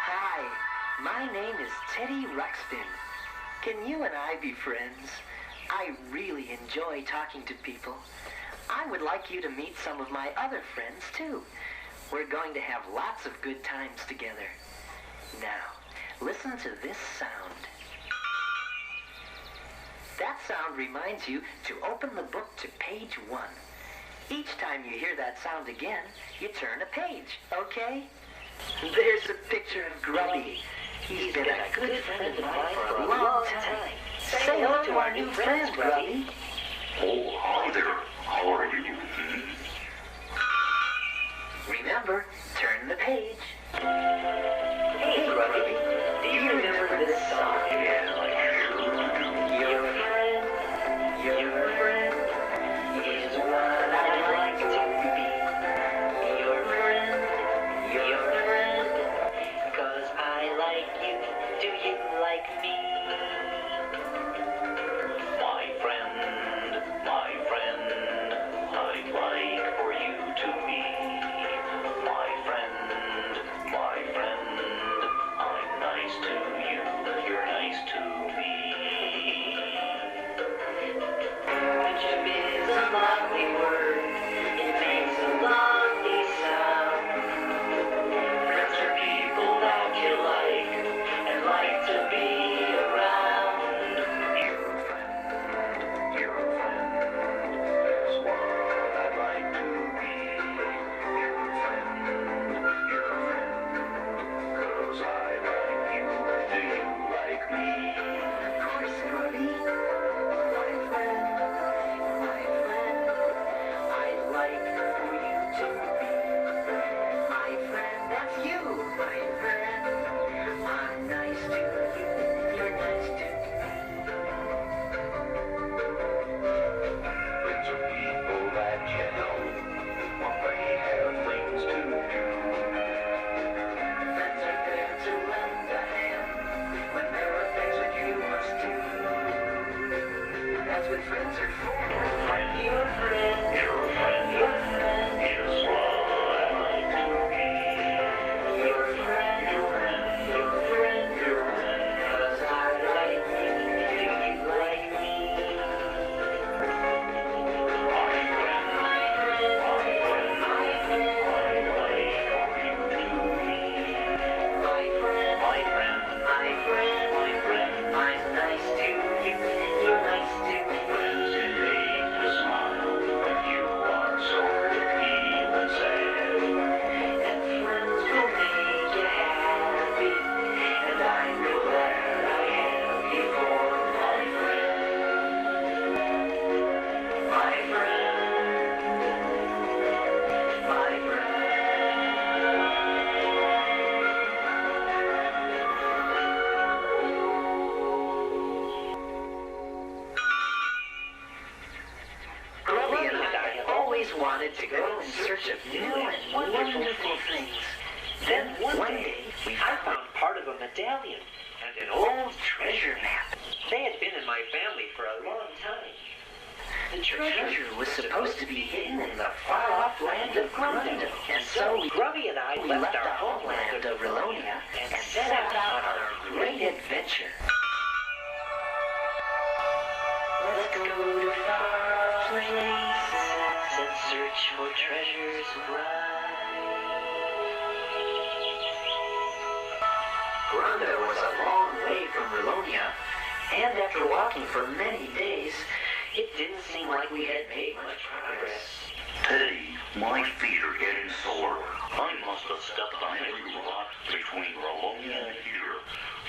Hi, my name is Teddy Ruxpin. Can you and I be friends? I really enjoy talking to people. I would like you to meet some of my other friends, too. We're going to have lots of good times together. Now, listen to this sound. That sound reminds you to open the book to page 1. Each time you hear that sound again, you turn a page, okay? There's a picture of Grubby. He's been a good friend of mine for a long time. Say hello to our new friends, Grubby. Oh, hi there. How are you? Remember, turn the page. Hey, Grubby, do you remember this song? Yeah, I sure do. Your friend is what I'd like to be. Your friend, 'cause I like you. Do you like me? My friend, I'd like for you to be. My friend, I'm nice to you, you're nice to me. Friendship is a lovely word. It makes a lovely sound. Friends are people that you like and like to be around. Your friend is what I'd like to be. Your friend, 'cause I like you, do you like me? Of course, Grubby. My friend, I'd like for you to be. My friend, that's you, my friend. I'm nice to you, you're nice to me. Friends are people that you know when they have things to do. Friends are there to lend a hand when there are things that you must do. That's what friends are for. Your friend, Your friend is what I like to be. your friend, 'cause I like you. Do you like me? My friend, My friend, I'd like for you to be. my friend, My friend, I'm nice to you. You're nice to me. friends can make you smile when you are sore, even sad. And friends will make you happy. And I'm glad I have you for my friend. My friend. Grubby and I have always wanted to go in search of new and wonderful things. Then one day, I found part of a medallion and an old treasure map. They had been in my family for a long time. The treasure was supposed to be hidden in the far-off land of Grundo. And so Grubby and I left our homeland of Rilonia and set out on our great adventure. Let's go to far-off places and search for treasures bright. Grundo was a long way from Rilonia, and after walking for many days, it didn't seem like we had made much progress. Teddy, my feet are getting sore. I must have stepped on every rock between Rilonia and here.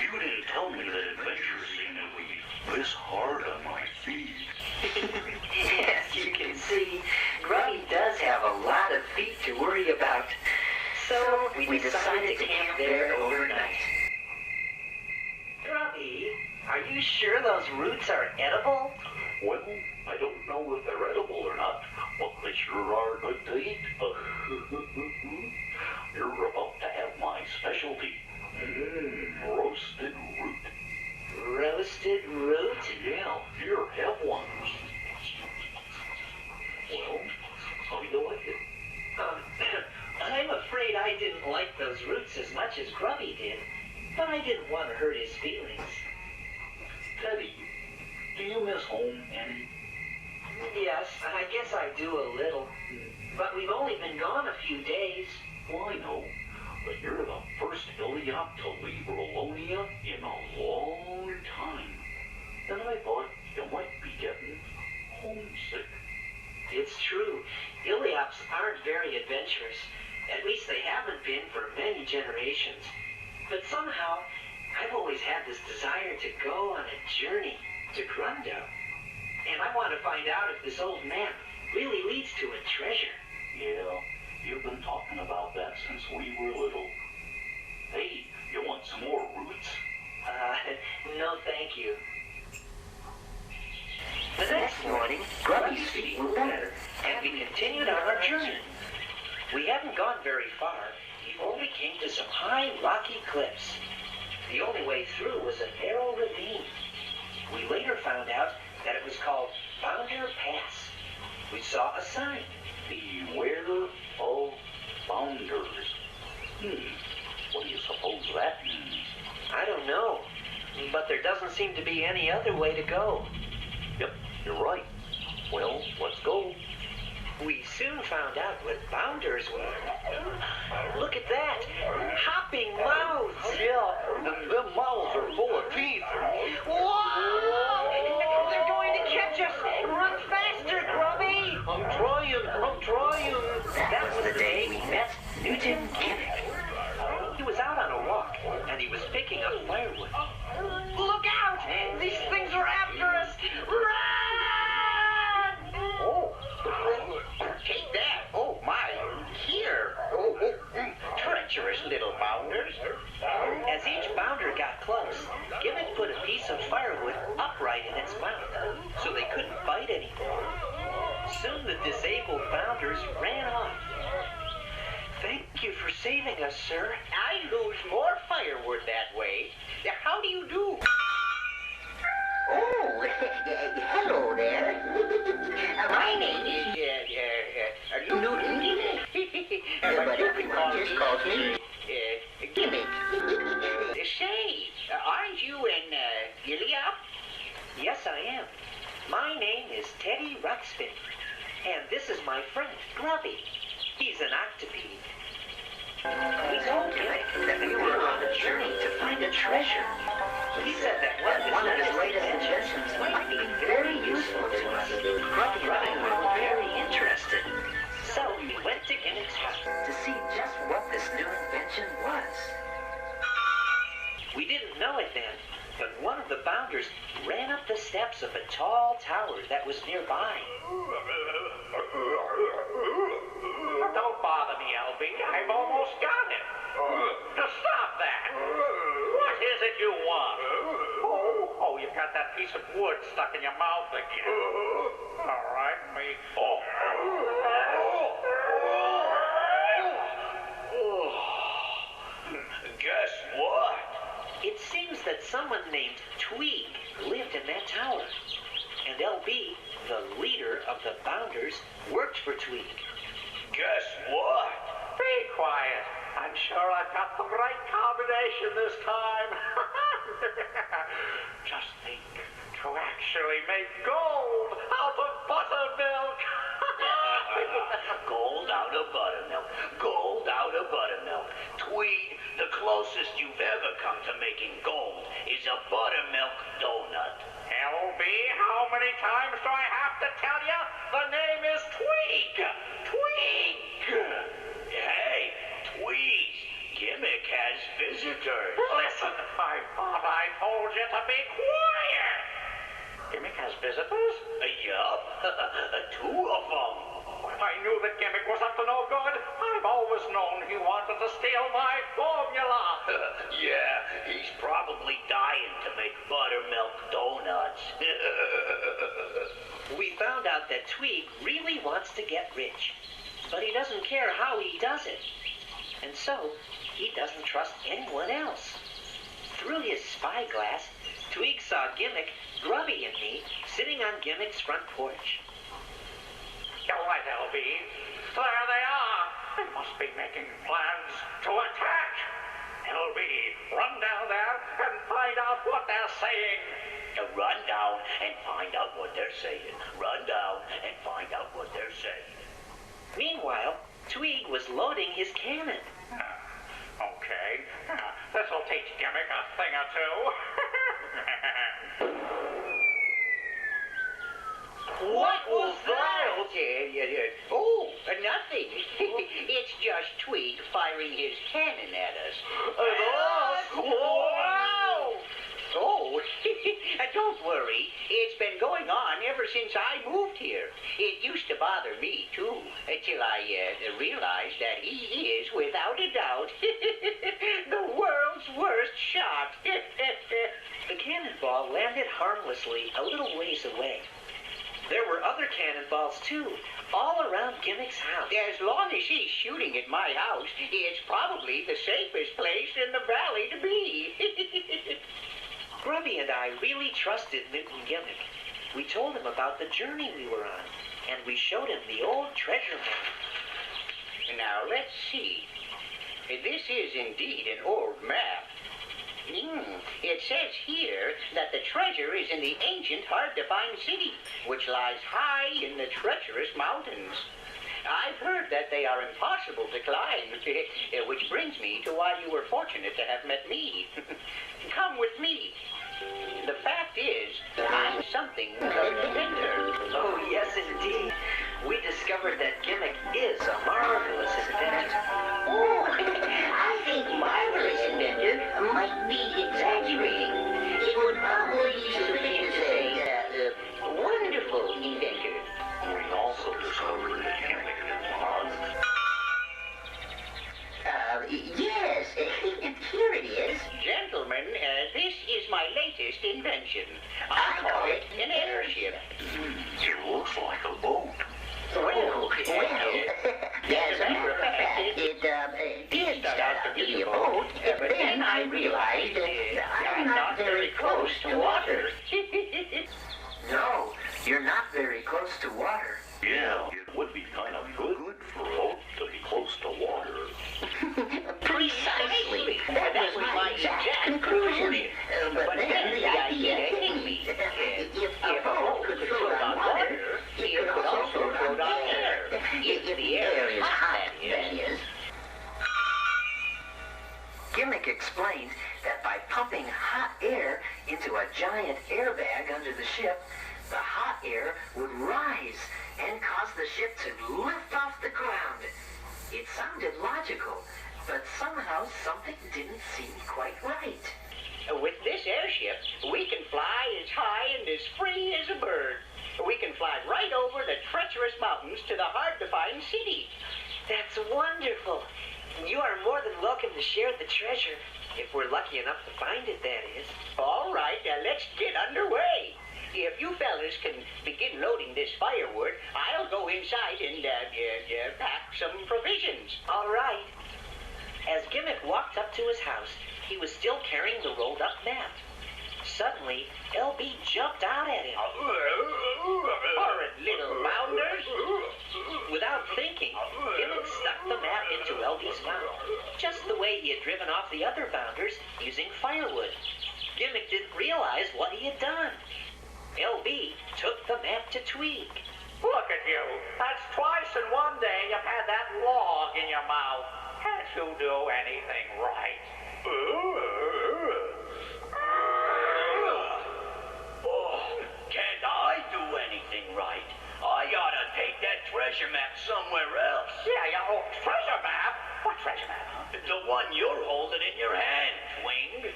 You didn't tell me that adventure seemed to be this hard on my feet. As you can see, Grubby does have a lot of feet to worry about. So we decided to camp there overnight. Grubby, are you sure those roots are edible? Well, I don't know if they're edible or not, but they sure are good to eat. You're about to have my specialty. Roasted root. Roasted root? Yeah, here, have one. Well, much as Grubby did, but I didn't want to hurt his feelings. Teddy, do you miss home any? Yes, I guess I do a little. But we've only been gone a few days. Well, I know, but you're the first Iliop to leave Rolonia in a long time. And I thought you might be getting homesick. It's true. Iliops aren't very adventurous. At least they haven't been for many generations. But somehow, I've always had this desire to go on a journey to Grundle. And I want to find out if this old map really leads to a treasure. Yeah, you've been talking about that since we were little. Hey, you want some more roots? No thank you. The next morning, Grubby's feet were better, and we continued on our journey. We hadn't gone very far before we came to some high, rocky cliffs. The only way through was a narrow ravine. We later found out that it was called Bounder Pass. We saw a sign. Beware of bounders. What do you suppose that means? I don't know, but there doesn't seem to be any other way to go. Yep, you're right. Well, let's go. We soon found out what bounders were. Look at that! Hopping mouths! Yeah, them mouths are full of teeth. Whoa! They're going to catch us! Run faster, Grubby! I'm trying. That was the day we met Newton Gimmick. He was out on a walk, and he was picking up firewood. Look out! These things are after us! Run! Oh, take that. Oh, my. Here. Treacherous little bounders. As each bounder got close, Gimmick put a piece of firewood upright in its mouth, so they couldn't bite anymore. Soon the disabled bounders ran off. Thank you for saving us, sir. I lose more firewood that way. How do you do? Oh, hello there. My name is Newton, but everyone just calls me Gimmick. Say, aren't you an Iliop? Yes, I am. My name is Teddy Ruxpin, and this is my friend, Grubby. He's an octopede. We told Gimmick that we were on a journey to find a treasure. He said that one of his latest inventions might be very useful to us. Grubby and I were very interested. So we went to Gimmick's house to see just what this new invention was. We didn't know it then, but one of the bounders ran up the steps of a tall tower that was nearby. Don't bother me, LB. I've almost got it. Now stop that. What is it you want? Oh, you've got that piece of wood stuck in your mouth again. All right, me. Guess what? It seems that someone named Tweeg lived in that tower, and LB, the leader of the bounders, worked for Tweeg. Guess what? Be quiet. I'm sure I've got the right combination this time. Just think, to actually make gold out of buttermilk. Gold out of buttermilk. Gold out of buttermilk. Tweed, the closest you've ever come to making gold is a buttermilk donut. LB, how many times do I have to tell you? The name is Tweeg. Tweeg. Hey, Tweed, Gimmick has visitors. Listen, I thought I told you to be quiet. Gimmick has visitors? Yup, 2 of them. I knew that Gimmick was up to no good. I've always known he wanted to steal my formula. Yeah, he's probably dying to make buttermilk donuts. We found out that Tweeg really wants to get rich, but he doesn't care how he does it. And so, he doesn't trust anyone else. Through his spyglass, Tweeg saw Gimmick, Grubby, and me sitting on Gimmick's front porch. You're right, LB. There they are. They must be making plans to attack. LB, run down there and find out what they're saying. Run down and find out what they're saying. Run down and find out what they're saying. Meanwhile, Tweeg was loading his cannon. Okay, this'll teach Gimmick a thing or two. What was that? Oh, nothing. It's just Tweed firing his cannon at us. Wow! Oh, don't worry. It's been going on ever since I moved here. It used to bother me, too, until I realized that he is, without a doubt, the world's worst shot. The cannonball landed harmlessly a little ways away. There were other cannonballs, too, all around Gimmick's house. As long as he's shooting at my house, it's probably the safest place in the valley to be. Grubby and I really trusted Newton Gimmick. We told him about the journey we were on, and we showed him the old treasure map. Now, let's see. This is indeed an old map. It says here that the treasure is in the ancient, hard-to-find city, which lies high in the treacherous mountains. I've heard that they are impossible to climb, which brings me to why you were fortunate to have met me. Come with me. The fact is, I'm something of an inventor. Oh, yes, indeed. We discovered that Gimmick is a marvelous inventor. Oh, I think marvelous inventor might be exaggerating. It would probably be sufficient to say, wonderful inventor. We also discovered that Gimmick is modern. Yes, here it is. Gentlemen, this is my latest invention. I call it an airship. It looks like a boat. Well, as a matter of fact, it did start out to be a boat, but then I realized I'm not very close to water. No, you're not very close to water. Yeah, it would be kind of good for a boat to be close to water. Precisely. That was my exact conclusion. But then the idea hit me. If a boat could float on water, it could also float on air. If the air is hot, that is. Gimmick explained that by pumping hot air into a giant airbag under the ship, the hot air would rise and cause the ship to lift off the ground. It sounded logical, but somehow something didn't seem quite right. With this airship, we can fly as high and as free as a bird. We can fly right over the treacherous mountains to the hard-to-find city. That's wonderful. You are more than welcome to share the treasure, if we're lucky enough to find it, that is. All right, let's get underway. If you fellas can begin loading this firewood, I'll go inside and pack some provisions. All right. As Gimmick walked up to his house, he was still carrying the rolled-up map. Suddenly, LB jumped out at him. Horrid little bounders. Without thinking, Gimmick stuck the map into LB's mouth, just the way he had driven off the other bounders using firewood. Gimmick didn't realize what he had done. LB took the map to Tweeg. Look at you. That's twice in one day you've had that log in your mouth. Can't you do anything right? Can't I do anything right? I oughta take that treasure map somewhere else. Yeah, your old treasure map? What treasure map? The one you're holding in your hand, Twing.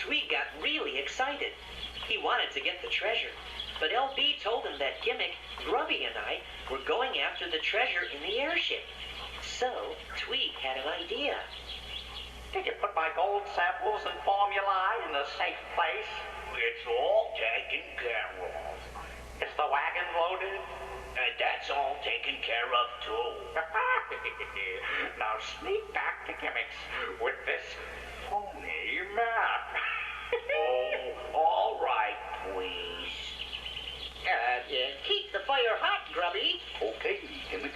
Tweeg got really excited. He wanted to get the treasure, but LB told him that Gimmick, Grubby, and I were going after the treasure in the airship. So, Tweeg had an idea. Did you put my gold samples and formulae in a safe place? It's all taken care of. Is the wagon loaded? And that's all taken care of, too. Now sneak back to Gimmick's with this phony map. Oh, all right, please. Keep the fire hot, Grubby. Okay, Gimmick.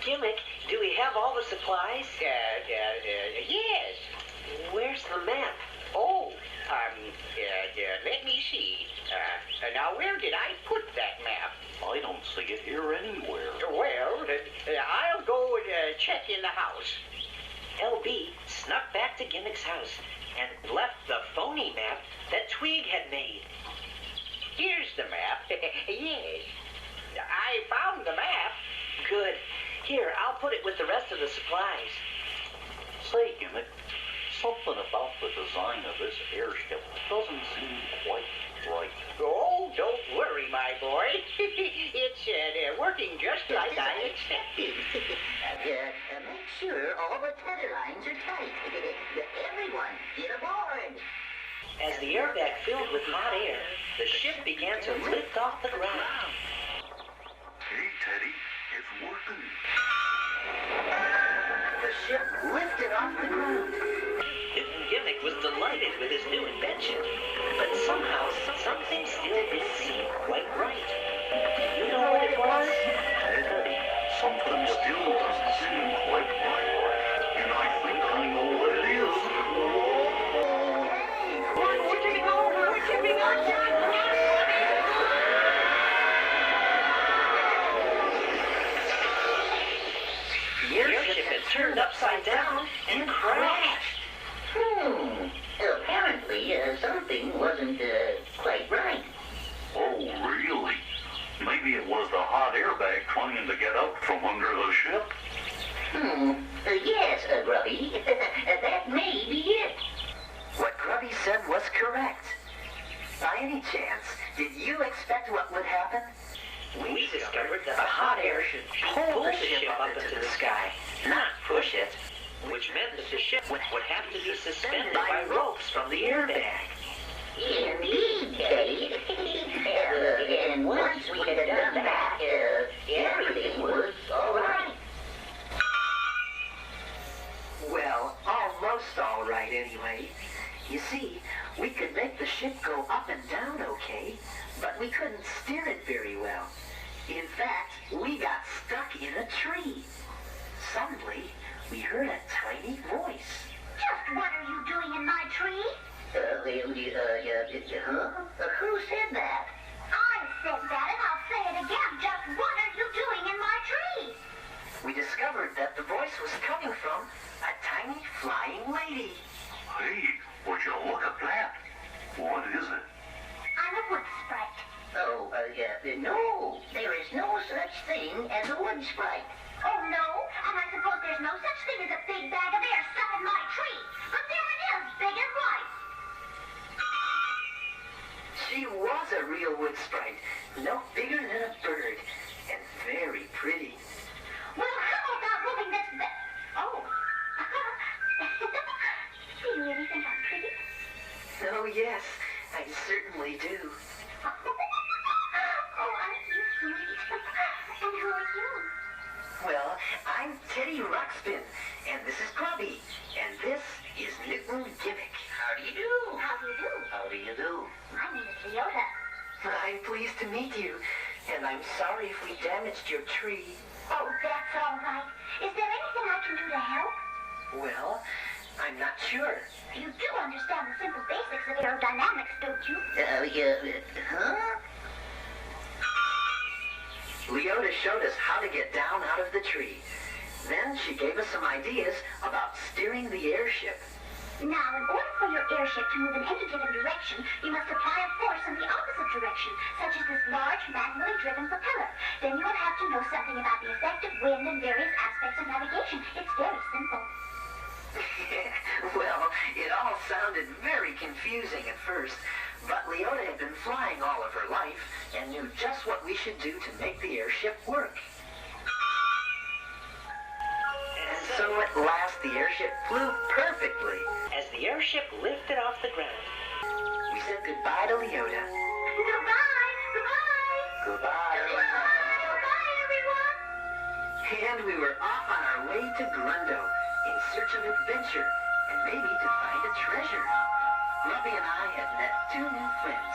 Gimmick, do we have all the supplies? Yes. where's the map? Oh, let me see. Now, where did I put that map? I don't see it here anywhere. Well, I'll go check in the house. LB snuck back to Gimmick's house and left the phony map that Twig had made. Here's the map. Yes. I found the map. Good. Here, I'll put it with the rest of the supplies. Say, Gimmick, something about the design of this airship doesn't seem quite right. Oh, don't worry, my boy. It's working just like I expected. Make sure all the tether lines are tight. Everyone, get aboard. As the airbag filled with hot air, the ship began to lift off the ground. Hey, Teddy, it's working. The ship lifted off the ground. Gimmick was delighted with his new invention, but somehow something still didn't seem quite right. Do you know what it was? Teddy, something still doesn't seem quite right. And I think I know what it is. We're tipping over! We're tipping over! The airship had turned upside down and crashed. Apparently, something wasn't quite right. Oh, really? Maybe it was the hot airbag trying to get out from under the ship? Yes, Grubby. That may be it. What Grubby said was correct. By any chance, did you expect what would happen? We discovered that the hot air should pull the ship up into the sky, not push it, which meant that the ship would have to be suspended by ropes from the airbag. Indeed, Teddy. And once we had done that, everything was all right. Well, almost all right anyway. You see, we could make the ship go up and down okay, but we couldn't steer it very well. In fact, we got stuck in a tree. Suddenly, we heard a tiny voice. Just what are you doing in my tree? Huh? Who said that? I said that and I'll say it again. Just what are you doing in my tree? We discovered that the voice was coming from a tiny flying lady. Hey, would you look at that? What is it? I'm a wood sprite. Oh, no. There is no such thing as a wood sprite. Oh no? And I suppose there's no such thing as a big bag of air stuck in my tree. But there it is, big and white. She was a real wood sprite, no bigger than a bird, and very pretty. Well, how about moving this bit? Oh. Do you really think I'm pretty? Oh yes, I certainly do. Oh, aren't you sweet? And who are you? Well, I'm Teddy Ruxpin, and this is Grubby, and this is Newton Gimmick. How do you do? How do you do? How do you do? My name is Leota. I'm pleased to meet you, and I'm sorry if we damaged your tree. Oh, that's all right. Is there anything I can do to help? Well, I'm not sure. You do understand the simple basics of aerodynamics, don't you? Huh? Leota showed us how to get down out of the tree. Then she gave us some ideas about steering the airship. Now, in order for your airship to move in any given direction, you must apply a force in the opposite direction, such as this large, manually driven propeller. Then you would have to know something about the effect of wind and various aspects of navigation. It's very simple. Well, it all sounded very confusing at first, but Leota had been flying all of her life and knew just what we should do to make the airship work. And so at last the airship flew perfectly. As the airship lifted off the ground, We said goodbye to Leota. Goodbye! Goodbye! Goodbye. Goodbye, everyone! And we were off on our way to Grundo in search of adventure and maybe to find a treasure. Grubby and I had met two new friends,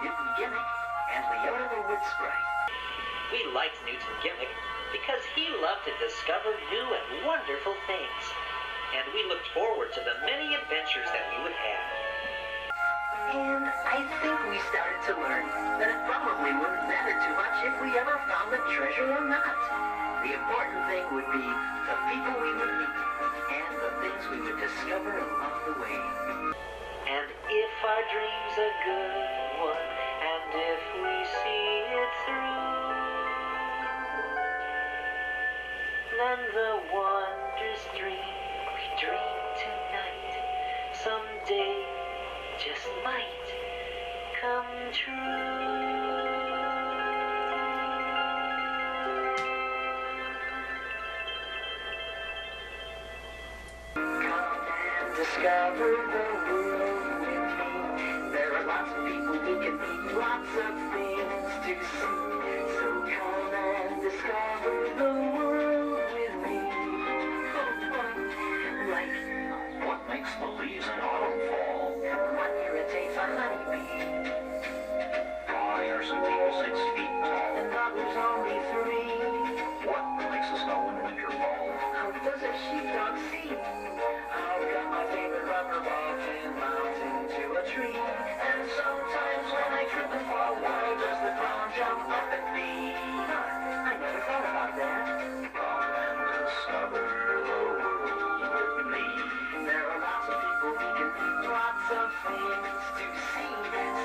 Newton Gimmick and Leota the Wood Sprite. we liked Newton Gimmick because he loved to discover new and wonderful things. and we looked forward to the many adventures that we would have. And I think we started to learn that it probably wouldn't matter too much if we ever found the treasure or not. The important thing would be the people we would meet and the things we would discover along the way. And if our dream's a good one, and if we see it through, then the wondrous dream we dream tonight someday just might come true. Come and discover the world with me. There are lots of people we can meet, lots of things to see. So come and discover the world with me. Like What makes the leaves in autumn fall? what irritates a honeybee, Why are some people 6 feet tall? and others only 3. What makes the snow in winter fall? How does a sheepdog see? How come my favorite rubber ball can mount into a tree? And sometimes when I trip and fall, why does the clown jump up at me? Huh, I never thought about that. Come and discover the world with me. There are lots of people we can meet, lots of things to see.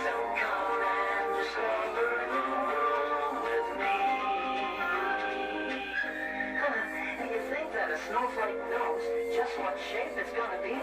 So come and discover the world with me. Do you think that a snowflake knows just what shape it's gonna be?